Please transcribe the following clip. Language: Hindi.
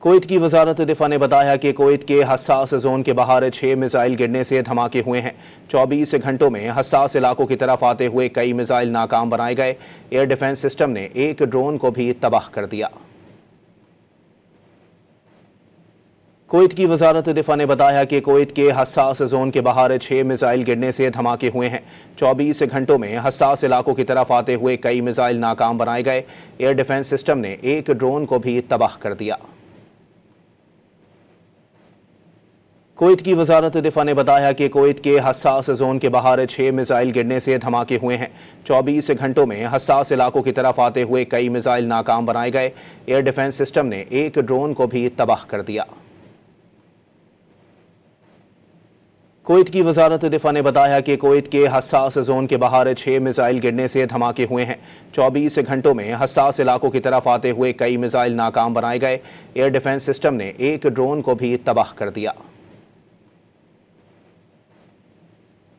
कुवैत की वजारत दिफा ने बताया कि कुवैत के हसास जोन के बाहर 6 मिसाइल गिरने से धमाके हुए हैं। 24 घंटों में हसास इलाकों की तरफ आते हुए कई मिसाइल नाकाम बनाए गए। एयर डिफेंस सिस्टम ने एक ड्रोन को भी तबाह कर दिया। कुवैत की वजारत दिफा ने बताया कि कुवैत के हसास जोन के बाहर 6 मिसाइल गिरने से धमाके हुए हैं। 24 घंटों में हसास इलाकों की तरफ आते हुए कई मिसाइल नाकाम बनाए गए। एयर डिफेंस सिस्टम ने एक ड्रोन को भी तबाह कर दिया। कुवैत की वजारत दिफा ने बताया कि कुवैत के हसास जोन के बाहर 6 मिसाइल गिरने से धमाके हुए हैं। 24 घंटों में हसास इलाकों की तरफ आते हुए कई मिसाइल नाकाम बनाए गए। एयर डिफेंस सिस्टम ने एक ड्रोन को भी तबाह कर दिया। कुवैत की वजारत दिफा ने बताया कि कुवैत के हसास जोन के बाहर 6 मिसाइल गिरने से धमाके हुए हैं। 24 घंटों में हसास इलाकों की तरफ आते हुए कई मिसाइल नाकाम बनाए गए। एयर डिफेंस सिस्टम ने एक ड्रोन को भी तबाह कर दिया।